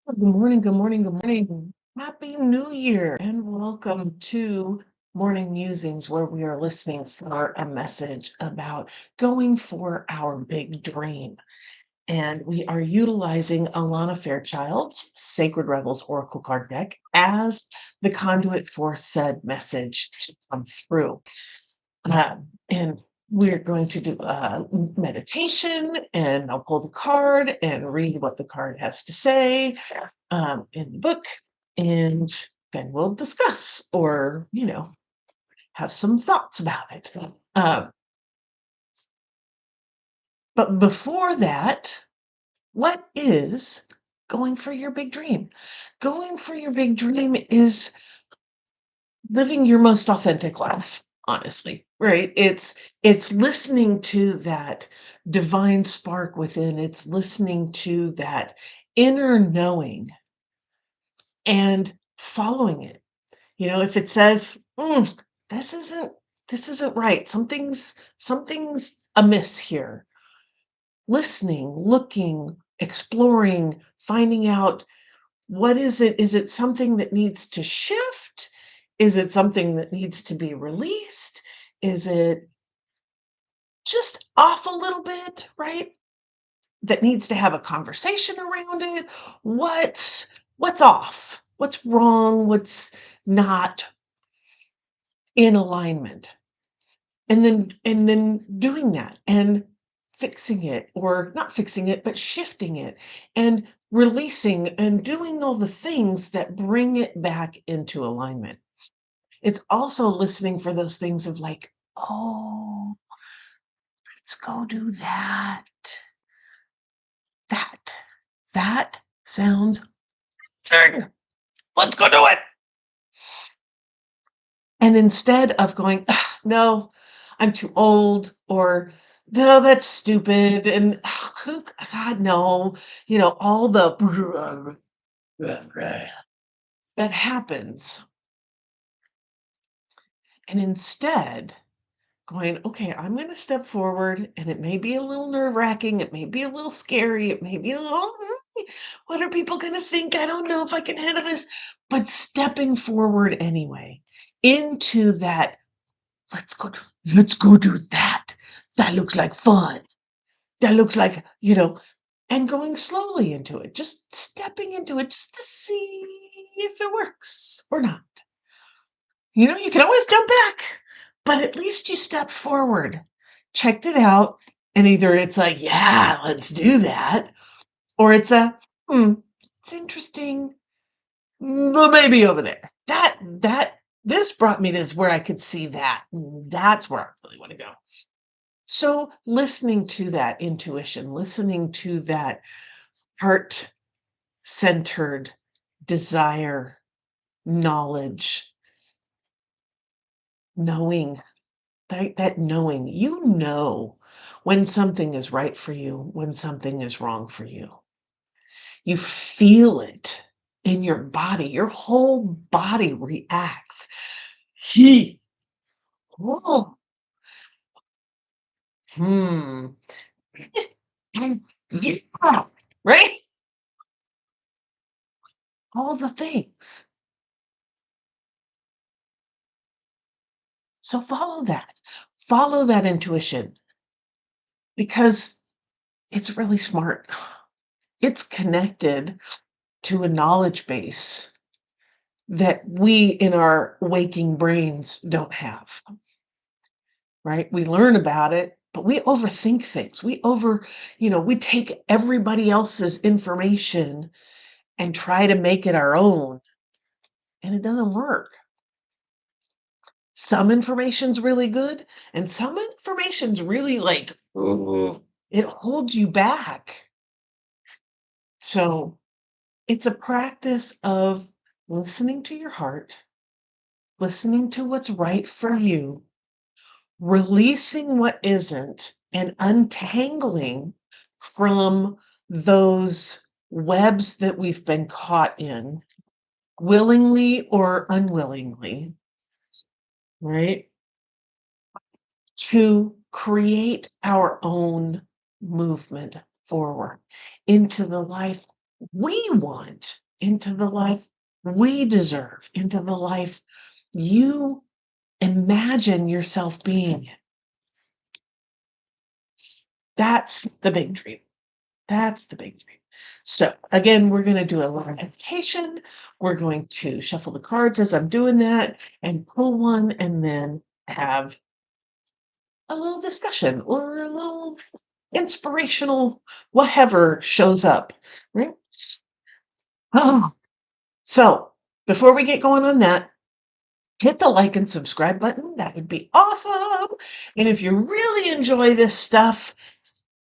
Good morning, good morning, good morning. Happy New Year and welcome to Morning Musings, where we are listening for a message about going for our big dream. And we are utilizing Alana Fairchild's Sacred Rebels Oracle card deck as the conduit for said message to come through. And we're going to do meditation, and I'll pull the card and read what the card has to say in the book, and then we'll discuss or, have some thoughts about it. Uh, but before that, what is going for your big dream? Going for your big dream is living your most authentic life, honestly, right? It's listening to that divine spark within. It's listening to that inner knowing and following it. If it says, this isn't this isn't right. Something's amiss here. Listening, looking, exploring, finding out what is it? Is it something that needs to shift? Is it something that needs to be released? Is it just off a little bit, right? That needs to have a conversation around it? What's off? What's wrong? What's not in alignment? And then doing that and fixing it, or not fixing it, but shifting it and releasing and doing all the things that bring it back into alignment. It's also listening for those things of like, oh, let's go do that. That that sounds good. Let's go do it. And instead of going, "Ah, no, I'm too old," or no, that's stupid, and who, God, no, all the that happens. And instead going, okay, I'm going to step forward, and it may be a little nerve wracking. It may be a little scary. It may be a little, what are people going to think? I don't know if I can handle this, but stepping forward anyway into that. Let's go do that. That looks like fun. That looks like, and going slowly into it, just stepping into it just to see if it works or not. You can always jump back, but at least you stepped forward, checked it out, and either it's like, yeah, let's do that, or it's it's interesting, but maybe over there. This brought me to where I could see that. That's where I really want to go. So listening to that intuition, listening to that heart-centered desire, knowledge, knowing, that knowing, when something is right for you, when something is wrong for you. You feel it in your body. Your whole body reacts. He, oh, hmm, yeah, right? All the things. So follow that. Follow that intuition, because it's really smart. It's connected to a knowledge base that we in our waking brains don't have, right? We learn about it, but we overthink things. We take everybody else's information and try to make it our own, and it doesn't work. Some information's really good, and some information's really like, ooh, it holds you back. So it's a practice of listening to your heart, listening to what's right for you, releasing what isn't, and untangling from those webs that we've been caught in, willingly or unwillingly, right? To create our own movement forward into the life we want, into the life we deserve, into the life you imagine yourself being. That's the big dream. That's the big dream. So again, we're going to do a little meditation. We're going to shuffle the cards as I'm doing that and pull one and then have a little discussion or a little inspirational whatever shows up. Right? Oh, so before we get going on that, hit the like and subscribe button. That would be awesome. And if you really enjoy this stuff,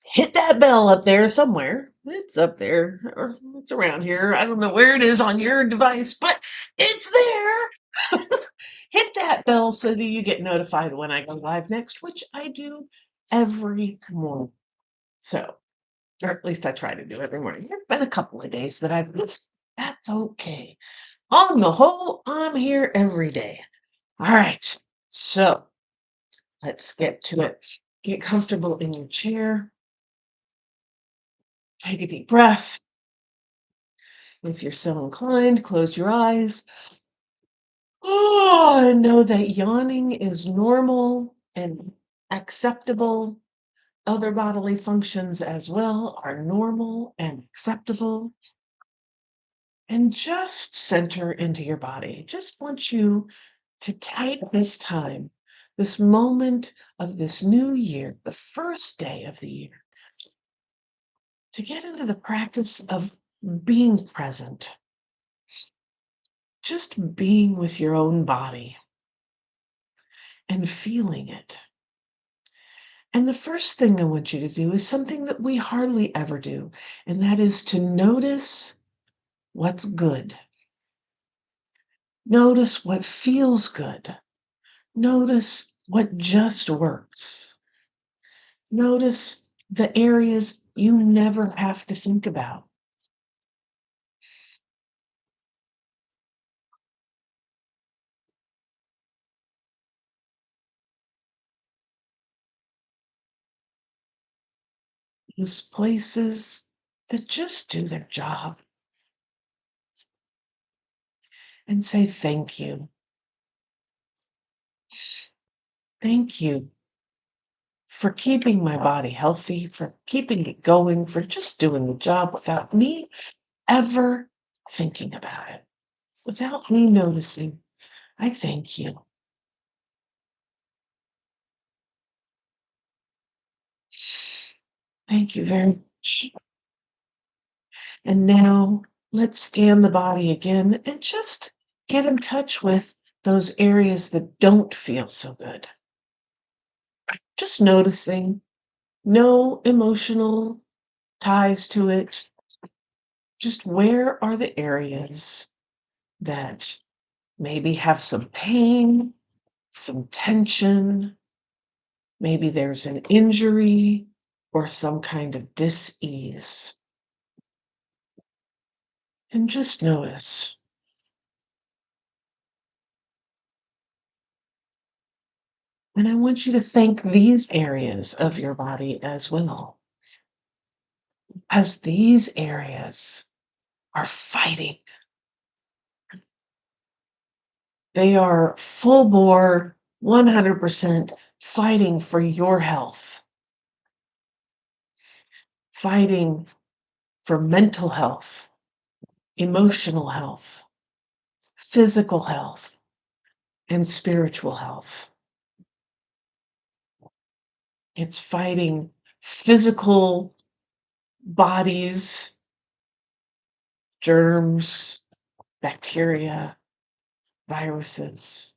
hit that bell up there somewhere. It's up there or it's around here. I don't know where it is on your device, but it's there. Hit that bell so that you get notified when I go live next, which I do every morning. So, or at least I try to do every morning. There's been a couple of days that I've missed. That's okay. On the whole, I'm here every day. All right. So let's get to it. Get comfortable in your chair. Take a deep breath. If you're so inclined, close your eyes. Oh, and know that yawning is normal and acceptable. Other bodily functions as well are normal and acceptable. And just center into your body. Just want you to take this time, this moment of this new year, the first day of the year, to get into the practice of being present, just being with your own body and feeling it. And the first thing I want you to do is something that we hardly ever do, and that is to notice what's good. Notice what feels good. Notice what just works. Notice the areas you never have to think about. Those places that just do their job. And say thank you. Thank you for keeping my body healthy, for keeping it going, for just doing the job without me ever thinking about it, without me noticing. I thank you. Thank you very much. And now let's scan the body again and just get in touch with those areas that don't feel so good. Just noticing, no emotional ties to it. Just where are the areas that maybe have some pain, some tension, maybe there's an injury or some kind of dis-ease. And just notice. And I want you to thank these areas of your body as well, as these areas are fighting. They are full bore, 100% fighting for your health, fighting for mental health, emotional health, physical health, and spiritual health. It's fighting physical bodies, germs, bacteria, viruses,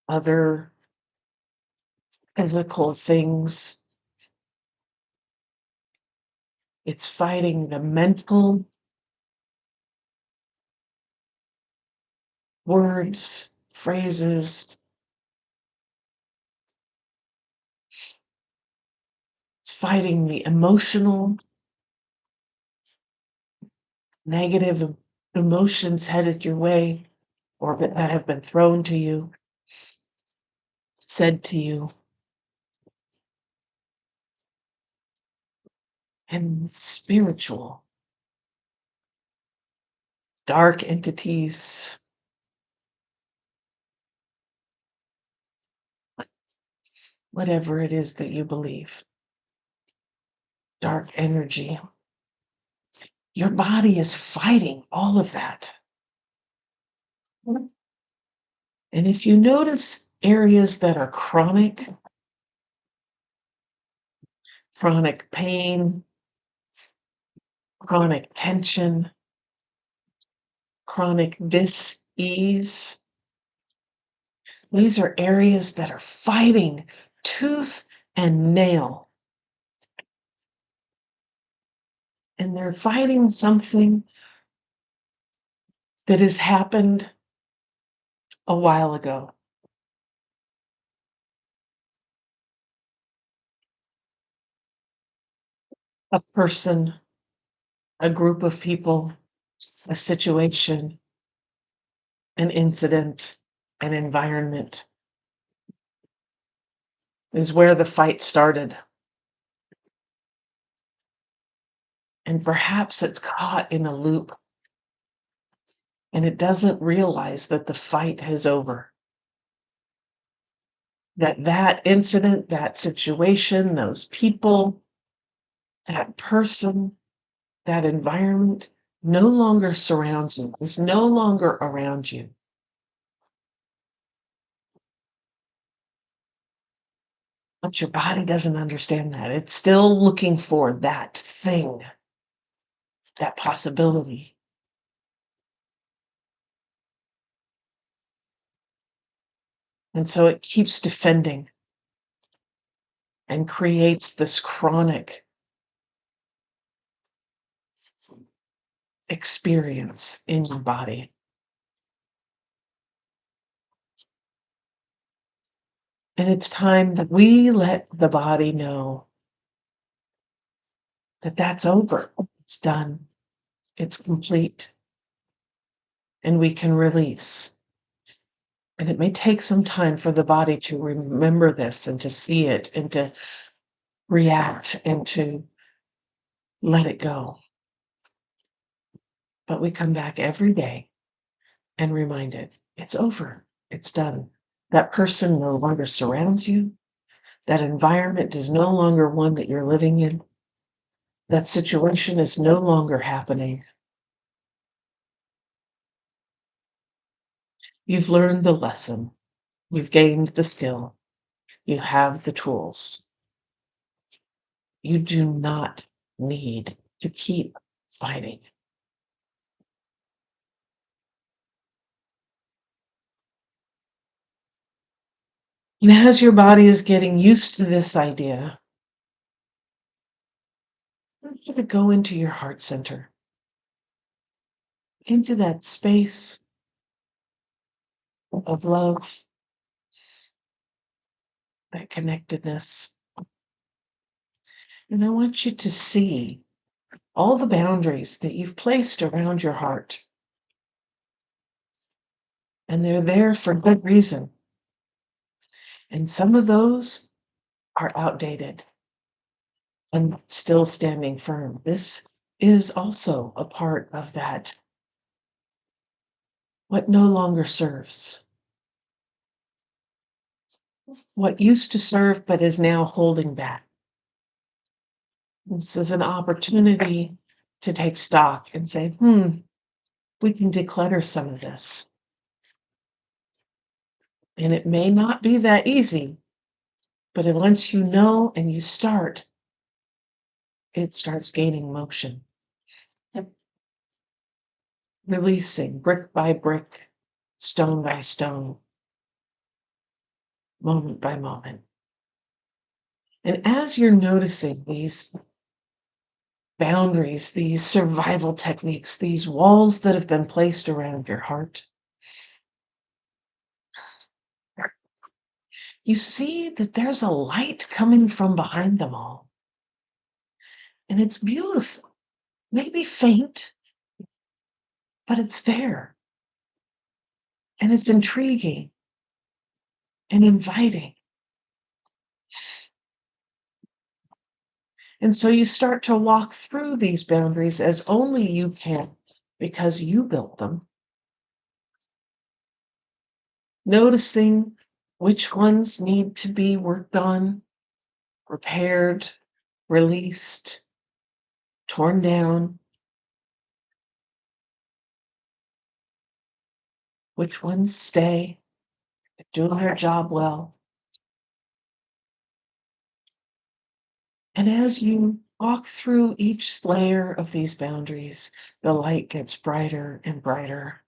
other physical things. It's fighting the mental words, phrases. It's fighting the emotional, negative emotions headed your way or that have been thrown to you, said to you. And spiritual. dark entities, whatever it is that you believe, dark energy. Your body is fighting all of that. And if you notice areas that are chronic pain, chronic tension, chronic dis-ease, these are areas that are fighting tooth and nail. And they're fighting something that has happened a while ago. A person, a group of people, a situation, an incident, an environment is where the fight started. And perhaps it's caught in a loop and it doesn't realize that the fight is over. That incident, that situation, those people, that person, that environment no longer surrounds you, is no longer around you. But your body doesn't understand that. It's still looking for that thing, that possibility. And so it keeps defending and creates this chronic experience in your body. And it's time that we let the body know that that's over. It's done. It's complete. And we can release. And it may take some time for the body to remember this and to see it and to react and to let it go. But we come back every day and remind it, it's over. It's done. That person no longer surrounds you. That environment is no longer one that you're living in. That situation is no longer happening. You've learned the lesson. You've gained the skill. You have the tools. You do not need to keep fighting. And as your body is getting used to this idea, I want you to go into your heart center, into that space of love, that connectedness. And I want you to see all the boundaries that you've placed around your heart. And they're there for good reason. And some of those are outdated and still standing firm. This is also a part of that, what no longer serves, what used to serve but is now holding back. This is an opportunity to take stock and say, we can declutter some of this. And it may not be that easy, but once you know and you start, it starts gaining motion. Yep. Releasing brick by brick, stone by stone, moment by moment. And as you're noticing these boundaries, these survival techniques, these walls that have been placed around your heart, you see that there's a light coming from behind them all. And it's beautiful, maybe faint, but it's there. And it's intriguing and inviting. And so you start to walk through these boundaries as only you can, because you built them, noticing which ones need to be worked on, repaired, released, torn down, which ones stay, doing their job well. And as you walk through each layer of these boundaries, the light gets brighter and brighter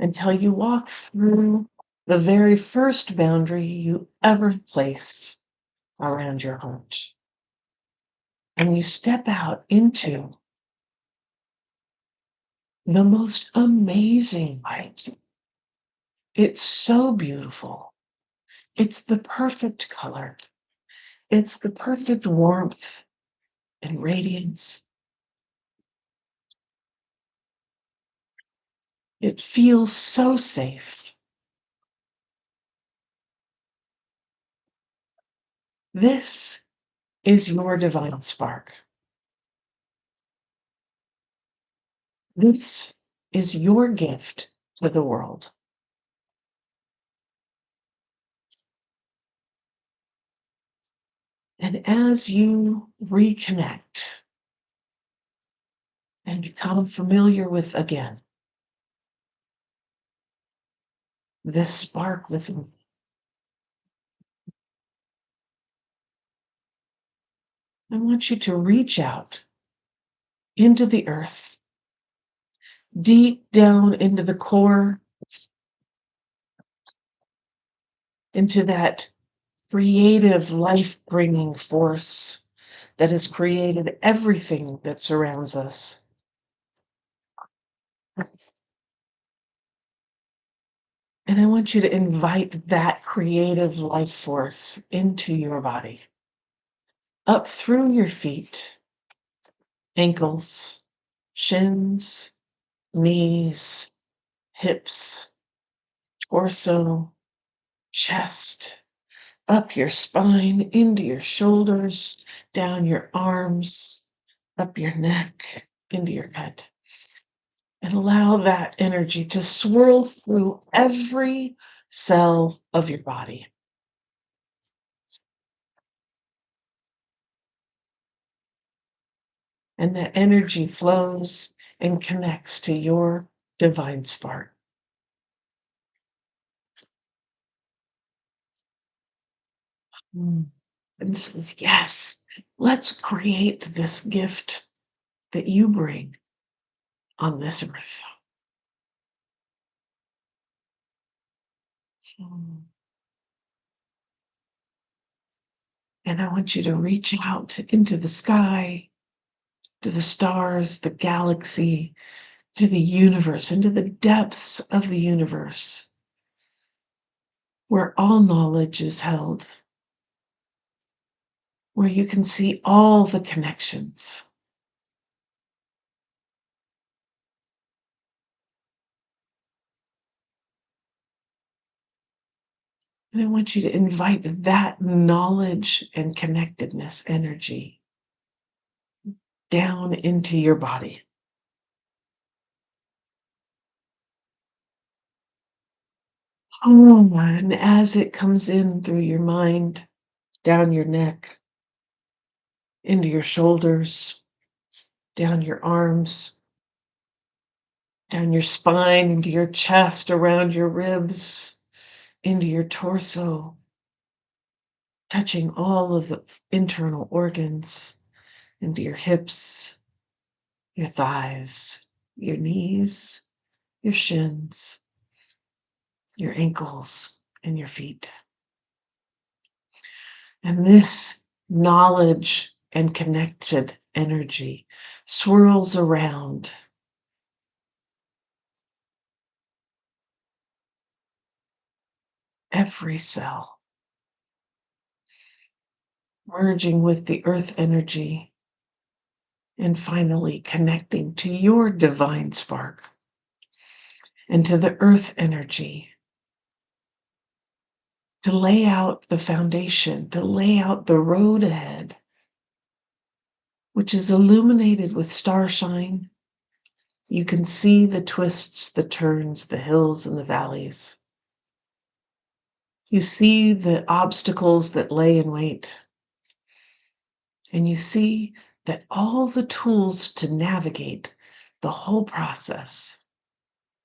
until you walk through the very first boundary you ever placed around your heart. And you step out into the most amazing light. It's so beautiful. It's the perfect color. It's the perfect warmth and radiance. It feels so safe. This is your divine spark. This is your gift to the world. And as you reconnect and become familiar with again this spark within, I want you to reach out into the earth, deep down into the core, into that creative, life bringing force that has created everything that surrounds us. And I want you to invite that creative life force into your body, up through your feet, ankles, shins, knees, hips, torso, chest, up your spine, into your shoulders, down your arms, up your neck, into your head. And allow that energy to swirl through every cell of your body. And that energy flows and connects to your divine spark. And says, yes, let's create this gift that you bring on this earth. And I want you to reach out into the sky, to the stars, the galaxy, to the universe, into the depths of the universe, where all knowledge is held, where you can see all the connections. And I want you to invite that knowledge and connectedness energy down into your body. And as it comes in through your mind, down your neck, into your shoulders, down your arms, down your spine, into your chest, around your ribs, into your torso, touching all of the internal organs, into your hips, your thighs, your knees, your shins, your ankles, and your feet. And this knowledge and connected energy swirls around every cell, merging with the earth energy and finally connecting to your divine spark and to the earth energy to lay out the foundation, to lay out the road ahead which is illuminated with starshine. You can see the twists, the turns, the hills and the valleys. You see the obstacles that lay in wait. And you see that all the tools to navigate the whole process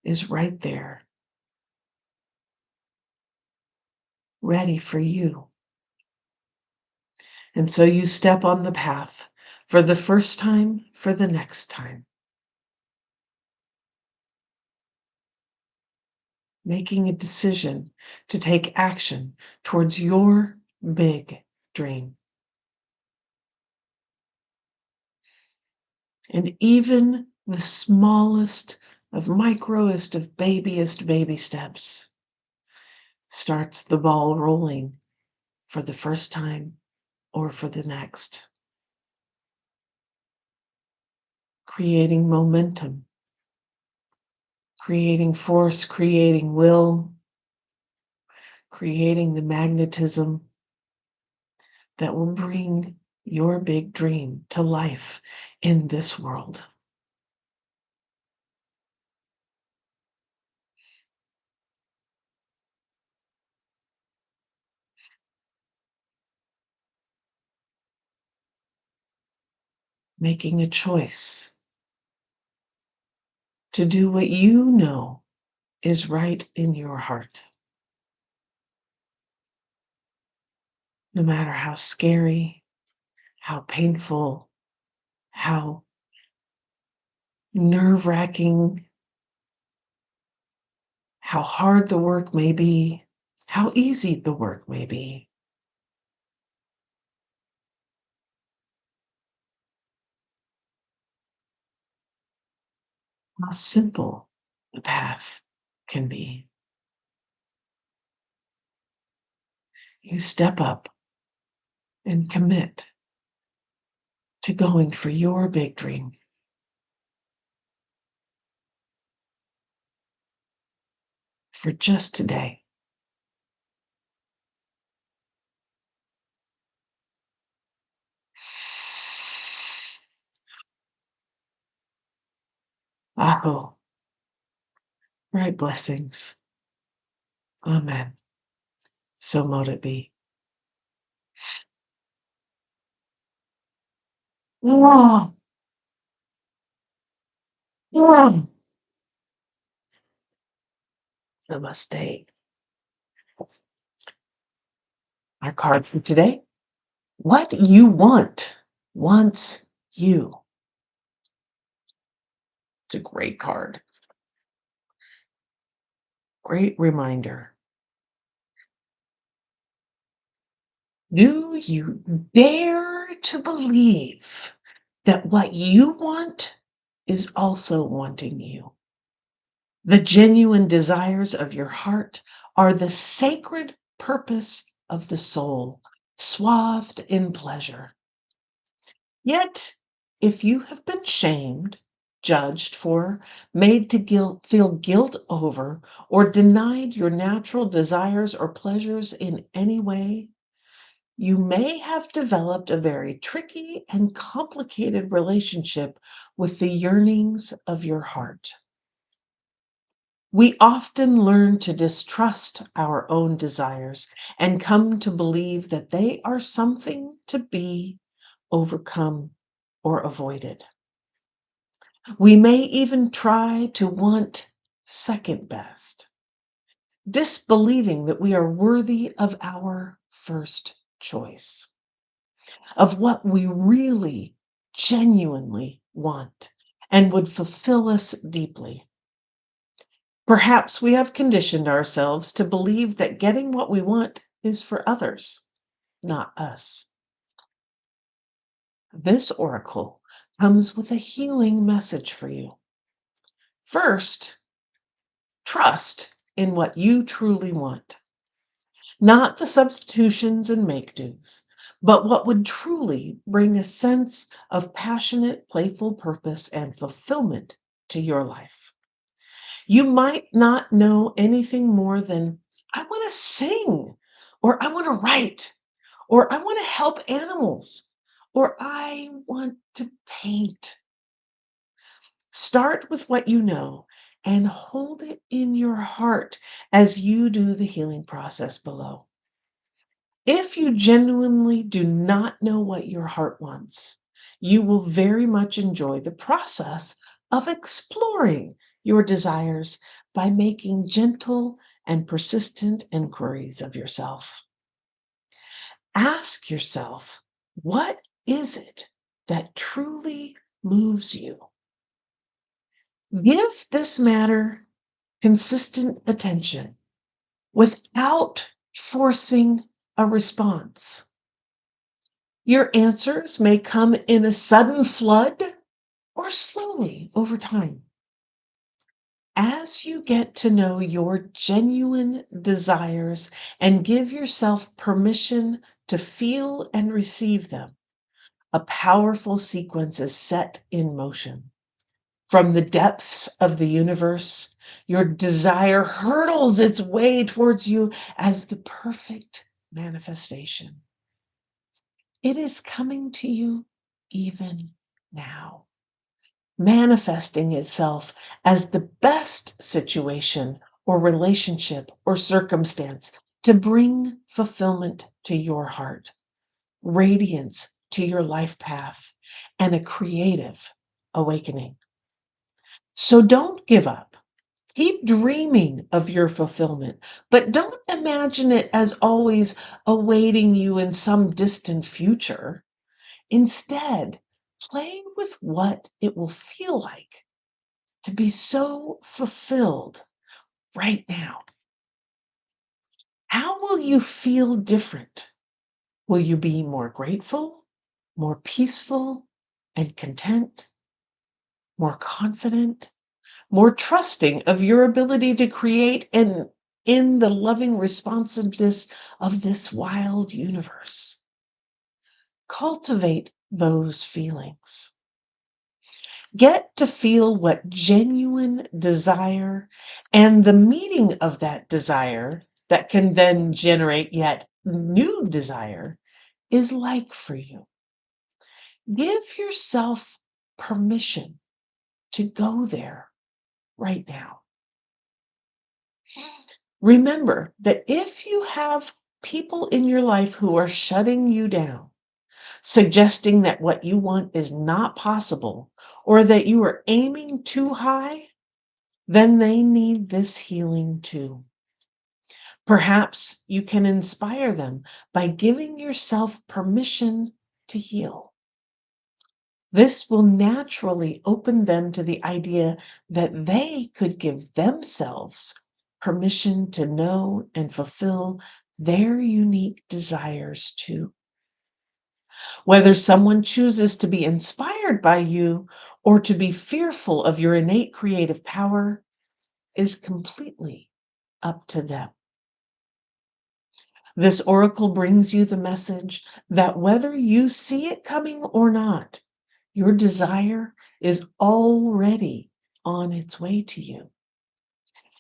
is right there, ready for you. And so you step on the path for the first time, for the next time, making a decision to take action towards your big dream. And even the smallest of microest of babyest baby steps starts the ball rolling for the first time or for the next, creating momentum, creating force, creating will, creating the magnetism that will bring your big dream to life in this world. Making a choice to do what you know is right in your heart. No matter how scary, how painful, how nerve-wracking, how hard the work may be, how easy the work may be. How simple the path can be. You step up and commit to going for your big dream for just today. Aho, right blessings. Amen. So mote it be. Mwah. Mwah. Namaste. Our card for today: what you want wants you. It's a great card. Great reminder. Do you dare to believe that what you want is also wanting you? The genuine desires of your heart are the sacred purpose of the soul, swathed in pleasure. Yet, if you have been shamed, judged for, made to feel guilt over, or denied your natural desires or pleasures in any way, you may have developed a very tricky and complicated relationship with the yearnings of your heart. We often learn to distrust our own desires and come to believe that they are something to be overcome or avoided. We may even try to want second best, disbelieving that we are worthy of our first choice, of what we really genuinely want and would fulfill us deeply. Perhaps we have conditioned ourselves to believe that getting what we want is for others, not us. This oracle comes with a healing message for you. First, trust in what you truly want, not the substitutions and make-dos, but what would truly bring a sense of passionate, playful purpose and fulfillment to your life. You might not know anything more than, I want to sing, or I want to write, or I want to help animals, or I want to paint. Start with what you know and hold it in your heart as you do the healing process below. If you genuinely do not know what your heart wants, you will very much enjoy the process of exploring your desires by making gentle and persistent inquiries of yourself. Ask yourself, what is it that truly moves you? Give this matter consistent attention without forcing a response. Your answers may come in a sudden flood or slowly over time. As you get to know your genuine desires and give yourself permission to feel and receive them, a powerful sequence is set in motion. From the depths of the universe, your desire hurtles its way towards you as the perfect manifestation. It is coming to you even now, manifesting itself as the best situation or relationship or circumstance to bring fulfillment to your heart, radiance to your life path, and a creative awakening. So don't give up. Keep dreaming of your fulfillment, but don't imagine it as always awaiting you in some distant future. Instead, play with what it will feel like to be so fulfilled right now. How will you feel different? Will you be more grateful, more peaceful and content, more confident, more trusting of your ability to create and in the loving responsiveness of this wild universe? Cultivate those feelings. Get to feel what genuine desire and the meaning of that desire that can then generate yet new desire is like for you. Give yourself permission to go there right now. Remember that if you have people in your life who are shutting you down, suggesting that what you want is not possible or that you are aiming too high, then they need this healing too. Perhaps you can inspire them by giving yourself permission to heal. This will naturally open them to the idea that they could give themselves permission to know and fulfill their unique desires too. Whether someone chooses to be inspired by you or to be fearful of your innate creative power is completely up to them. This oracle brings you the message that whether you see it coming or not, your desire is already on its way to you.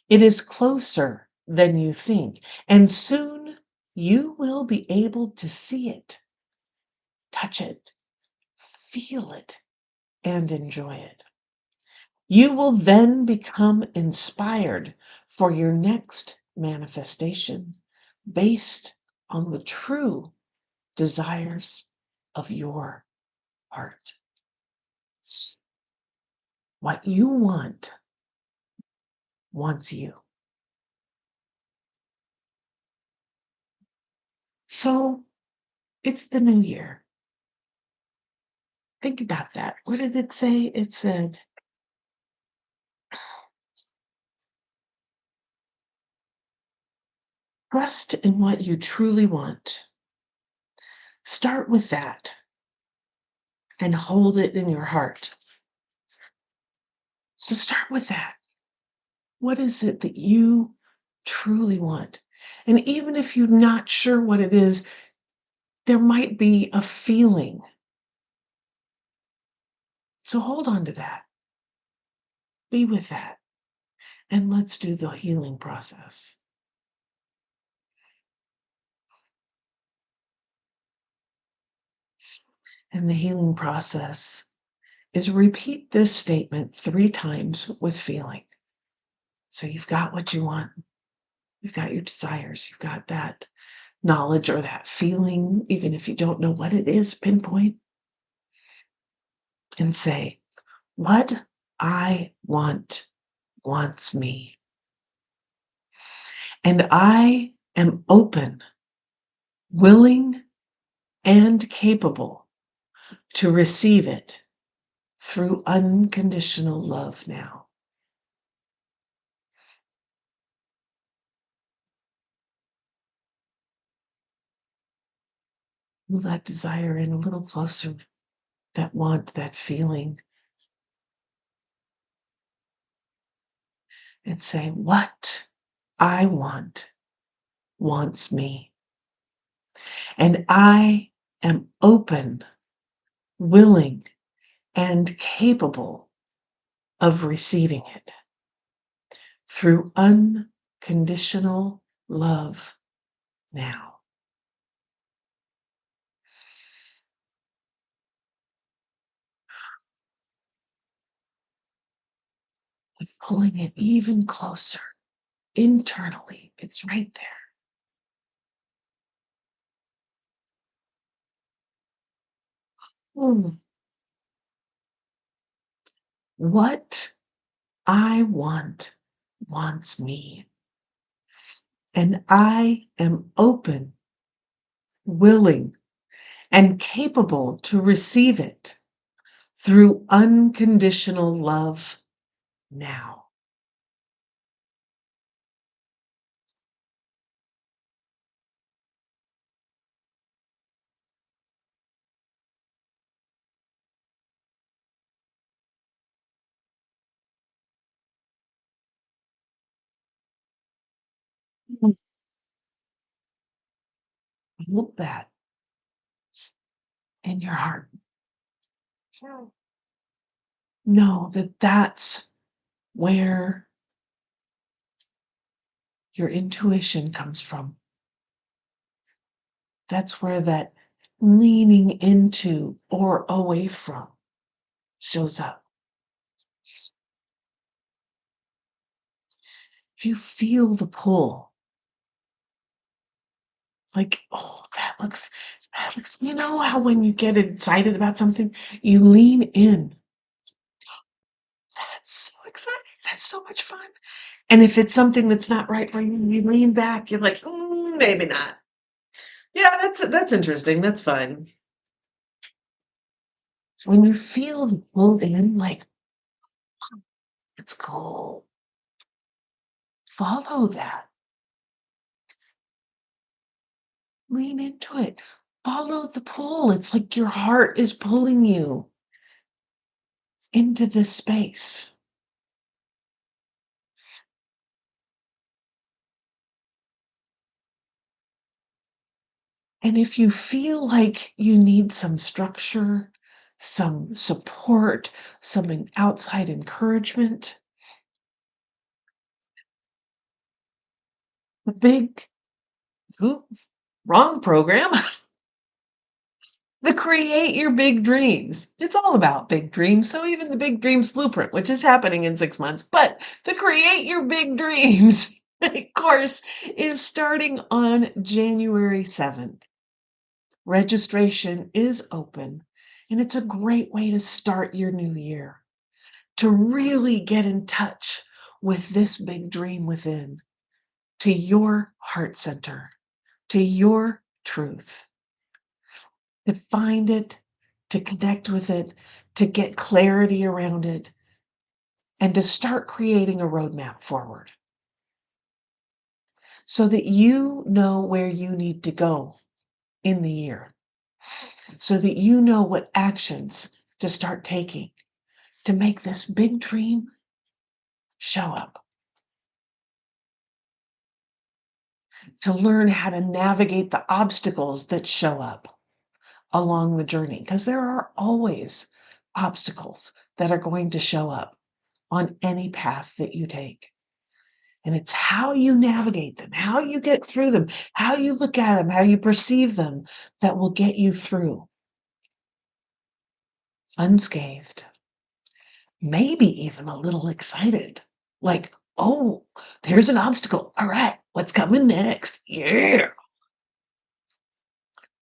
It is closer than you think, and soon you will be able to see it, touch it, feel it, and enjoy it. You will then become inspired for your next manifestation based on the true desires of your heart. What you want wants you. So it's the new year. Think about that. What did it say? It said, trust in what you truly want. Start with that and hold it in your heart. So start with that. What is it that you truly want? And even if you're not sure what it is, there might be a feeling. So hold on to that. Be with that. And let's do the healing process. And the healing process is repeat this statement 3 times with feeling. So you've got what you want. You've got your desires. You've got that knowledge or that feeling, even if you don't know what it is, pinpoint and say, what I want wants me. And I am open, willing, and capable to receive it through unconditional love now. Move that desire in a little closer, that want, that feeling, and say, what I want wants me. And I am open, willing, and capable of receiving it through unconditional love now. And pulling it even closer internally. It's right there. Hmm. What I want wants me. And I am open, willing, and capable to receive it through unconditional love now. Hold that in your heart. Know that that's where your intuition comes from. That's where that leaning into or away from shows up. If you feel the pull, like, oh, you know how when you get excited about something, you lean in. That's so exciting. That's so much fun. And if it's something that's not right for you, you lean back. You're like, maybe not. Yeah, that's interesting. That's fine. When you feel the pull in, like, it's cool. Follow that. Lean into it. Follow the pull. It's like your heart is pulling you into this space. And if you feel like you need some structure, some support, some outside encouragement, the big, oop, wrong program, the Create Your Big Dreams. It's all about big dreams. So even the Big Dreams Blueprint, which is happening in 6 months, but the Create Your Big Dreams course is starting on January 7th. Registration is open, and it's a great way to start your new year, to really get in touch with this big dream within, to your heart center, to your truth, to find it, to connect with it, to get clarity around it, and to start creating a roadmap forward so that you know where you need to go in the year, so that you know what actions to start taking to make this big dream show up, to learn how to navigate the obstacles that show up along the journey, because there are always obstacles that are going to show up on any path that you take. And it's how you navigate them, how you get through them, how you look at them, how you perceive them that will get you through. unscathed, maybe even a little excited. Like, oh, there's an obstacle. All right, what's coming next? Yeah.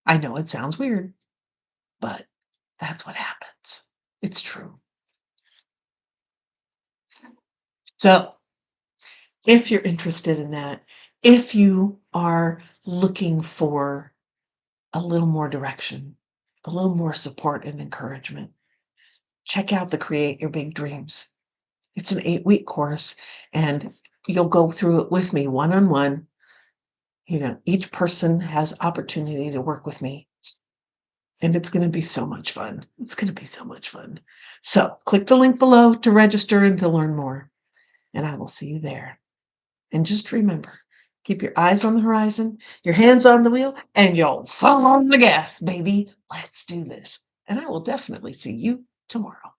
I know it sounds weird, but that's what happens. It's true. So, if you're interested in that, if you are looking for a little more direction, a little more support and encouragement, check out the Create Your Big Dreams. It's an 8-week course, and you'll go through it with me one on one. Each person has opportunity to work with me, and it's going to be so much fun. It's going to be so much fun. So, click the link below to register and to learn more, and I will see you there. And just remember, keep your eyes on the horizon, your hands on the wheel, and your foot on the gas, baby. Let's do this. And I will definitely see you tomorrow.